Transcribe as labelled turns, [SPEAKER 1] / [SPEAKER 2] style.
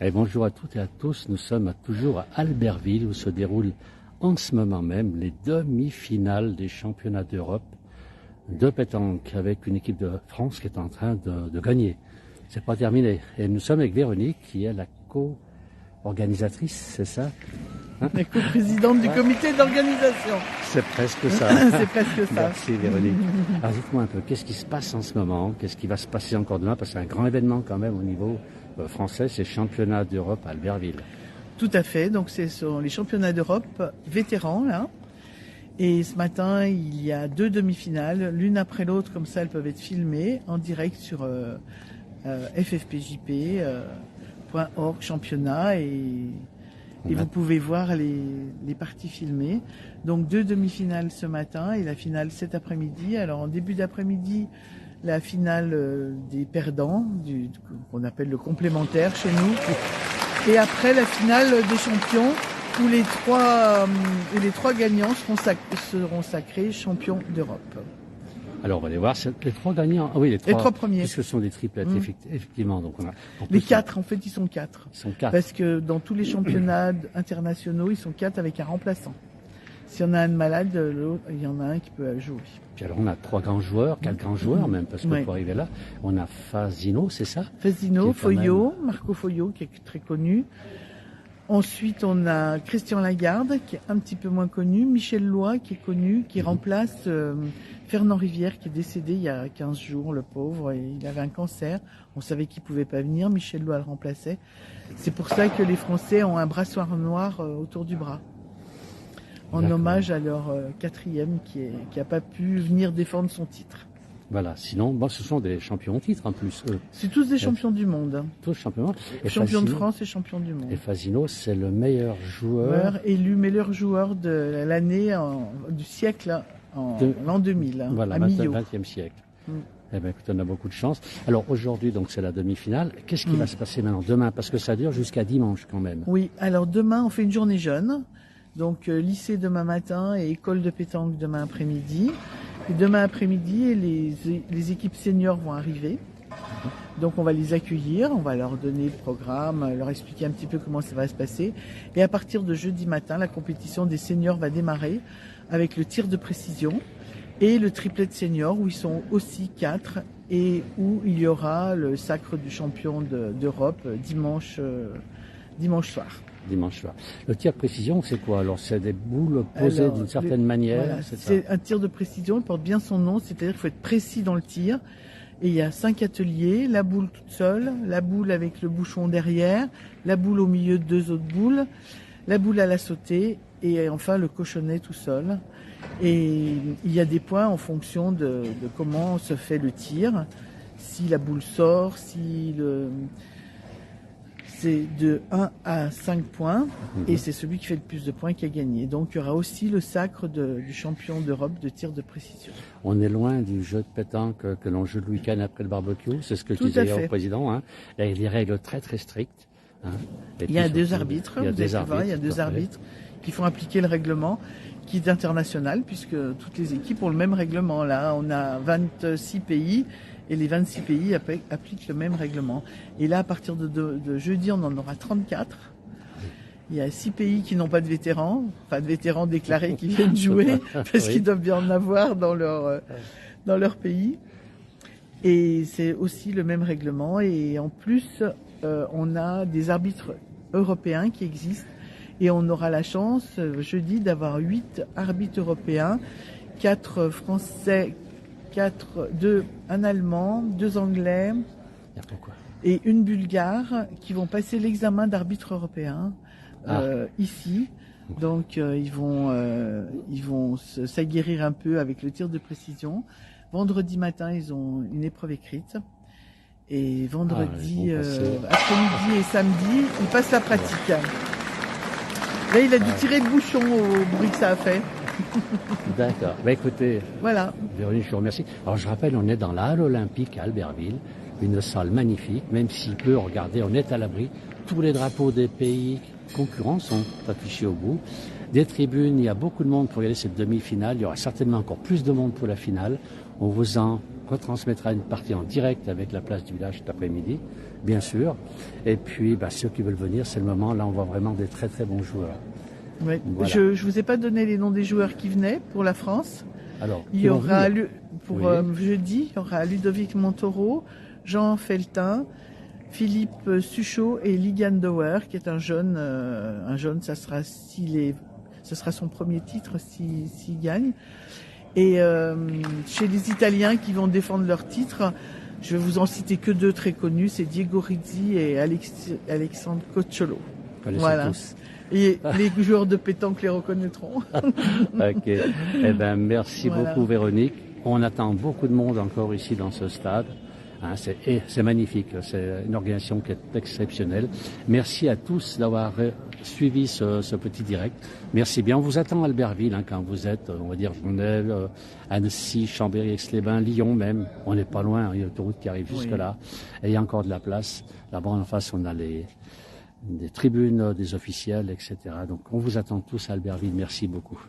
[SPEAKER 1] Et bonjour à toutes et à tous, nous sommes toujours à Albertville où se déroulent en ce moment même les demi-finales des championnats d'Europe de pétanque avec une équipe de France qui est en train de gagner. C'est pas terminé. Et nous sommes avec Véronique qui est la co-organisatrice, c'est ça?
[SPEAKER 2] La co-présidente du comité d'organisation.
[SPEAKER 1] C'est presque ça.
[SPEAKER 2] C'est presque ça.
[SPEAKER 1] Merci Véronique. Alors dites-moi un peu, qu'est-ce qui se passe en ce moment? Qu'est-ce qui va se passer encore demain? Parce que c'est un grand événement quand même au niveau français, c'est championnat d'Europe à Albertville.
[SPEAKER 2] Tout à fait, donc ce sont les championnats d'Europe vétérans là. Et ce matin, il y a 2 demi-finales, l'une après l'autre, comme ça elles peuvent être filmées en direct sur ffpjp.org championnat et vous pouvez voir les parties filmées. Donc 2 demi-finales ce matin et la finale cet après-midi. Alors en début d'après-midi, la finale des perdants, qu'on appelle le complémentaire chez nous. Et après la finale des champions, où les trois gagnants seront sacrés champions d'Europe.
[SPEAKER 1] Alors on va aller voir les 3 gagnants. Ah oui, les 3
[SPEAKER 2] premiers.
[SPEAKER 1] Puisque ce sont des triplettes, effectivement. Donc
[SPEAKER 2] les 4, en fait, ils sont 4.
[SPEAKER 1] Ils sont 4.
[SPEAKER 2] Parce que dans tous les championnats internationaux, ils sont 4 avec un remplaçant. S'il y en a un de malade, l'autre, il y en a un qui peut jouer.
[SPEAKER 1] Puis alors on a 3 grands joueurs, 4 grands joueurs même, parce que pour arriver là, on a Fasino, c'est ça?
[SPEAKER 2] Fasino, Foyot, Marco Foyot, qui est très connu. Ensuite, on a Christian Lagarde, qui est un petit peu moins connu. Michel Loy, qui est connu, qui remplace Fernand Rivière, qui est décédé il y a 15 jours, le pauvre. Et il avait un cancer. On savait qu'il pouvait pas venir. Michel Loy le remplaçait. C'est pour ça que les Français ont un brassoir noir autour du bras. En hommage à leur 4e qui a pas pu venir défendre son titre.
[SPEAKER 1] Voilà, sinon, ce sont des champions en titre en plus, eux.
[SPEAKER 2] C'est tous des champions du monde.
[SPEAKER 1] Tous champions.
[SPEAKER 2] Champion de France et champion du monde.
[SPEAKER 1] Et Fasino, c'est le meilleur joueur.
[SPEAKER 2] Élu meilleur joueur de l'année du siècle en l'an 2000.
[SPEAKER 1] Voilà,
[SPEAKER 2] à Millau.
[SPEAKER 1] 20e siècle. Eh bien, écoute, on a beaucoup de chance. Alors aujourd'hui, donc c'est la demi-finale. Qu'est-ce qui va se passer maintenant, demain? Parce que ça dure jusqu'à dimanche quand même.
[SPEAKER 2] Oui, alors demain, on fait une journée jeune. Donc lycée demain matin et école de pétanque demain après-midi. Et demain après-midi, les équipes seniors vont arriver. Donc on va les accueillir, on va leur donner le programme, leur expliquer un petit peu comment ça va se passer. Et à partir de jeudi matin, la compétition des seniors va démarrer avec le tir de précision et le triplet de seniors où ils sont aussi 4 et où il y aura le sacre du champion d'Europe dimanche soir.
[SPEAKER 1] Dimanche soir. Le tir de précision, c'est quoi? Alors, c'est des boules posées d'une certaine manière.
[SPEAKER 2] Voilà, c'est un tir de précision, il porte bien son nom, c'est-à-dire qu'il faut être précis dans le tir. Et il y a 5 ateliers, la boule toute seule, la boule avec le bouchon derrière, la boule au milieu de 2 autres boules, la boule à la sautée et enfin le cochonnet tout seul. Et il y a des points en fonction de comment se fait le tir. Si la boule sort, c'est de 1 à 5 points et c'est celui qui fait le plus de points qui a gagné. Donc il y aura aussi le sacre du champion d'Europe de tir de précision.
[SPEAKER 1] On est loin du jeu de pétanque que l'on joue le week-end après le barbecue, c'est ce que tu disais au président. Hein. Il y a des règles très très strictes. Hein.
[SPEAKER 2] Il y a 2 arbitres, il y a 2 arbitres qui font appliquer le règlement qui est international puisque toutes les équipes ont le même règlement. Là, on a 26 pays. Et les 26 pays appliquent le même règlement. Et là, à partir de jeudi, on en aura 34. Il y a 6 pays qui n'ont pas de vétérans, enfin de vétérans déclarés qui viennent jouer, parce qu'ils doivent bien en avoir dans leur pays. Et c'est aussi le même règlement. Et en plus, on a des arbitres européens qui existent. Et on aura la chance, jeudi, d'avoir 8 arbitres européens, 4 français, 1 allemand, 2 anglais et une bulgare qui vont passer l'examen d'arbitre européen ici. Donc ils vont s'aguerrir un peu avec le tir de précision. Vendredi matin, ils ont une épreuve écrite. Et vendredi après-midi et samedi, ils passent la pratique. Là, il a dû tirer le bouchon au bruit que ça a fait.
[SPEAKER 1] D'accord. Écoutez,
[SPEAKER 2] voilà.
[SPEAKER 1] Véronique, je vous remercie. Alors, je rappelle, on est dans la halle olympique à Albertville, une salle magnifique, même s'il peut, regardez, on est à l'abri. Tous les drapeaux des pays concurrents sont affichés au bout. Des tribunes, il y a beaucoup de monde pour regarder cette demi-finale. Il y aura certainement encore plus de monde pour la finale. On vous retransmettra une partie en direct avec la place du village cet après-midi, bien sûr. Et puis, ceux qui veulent venir, c'est le moment. Là, on voit vraiment des très très bons joueurs.
[SPEAKER 2] Oui. Voilà. Je vous ai pas donné les noms des joueurs qui venaient pour la France.
[SPEAKER 1] Alors,
[SPEAKER 2] il y aura jeudi, il y aura Ludovic Montoro, Jean Feltin, Philippe Suchot et Ligan Dauer, qui est un jeune, ça sera son premier titre s'il gagne. Et chez les Italiens qui vont défendre leur titre, je vais vous en citer que 2 très connus, c'est Diego Rizzi et Alexandre Cocciolo. Voilà. Tous. Et les joueurs de pétanque les reconnaîtront.
[SPEAKER 1] Ok. Merci beaucoup Véronique. On attend beaucoup de monde encore ici dans ce stade. C'est magnifique, c'est une organisation qui est exceptionnelle. Merci à tous d'avoir suivi ce petit direct. Merci bien. On vous attend à Albertville quand vous êtes, on va dire Genève, Annecy, Chambéry, Aix-les-Bains, Lyon même. On n'est pas loin, il y a l'autoroute qui arrive jusque là. Et il y a encore de la place. Là-bas en face, on a des tribunes des officiels, etc. Donc on vous attend tous à Albertville. Merci beaucoup.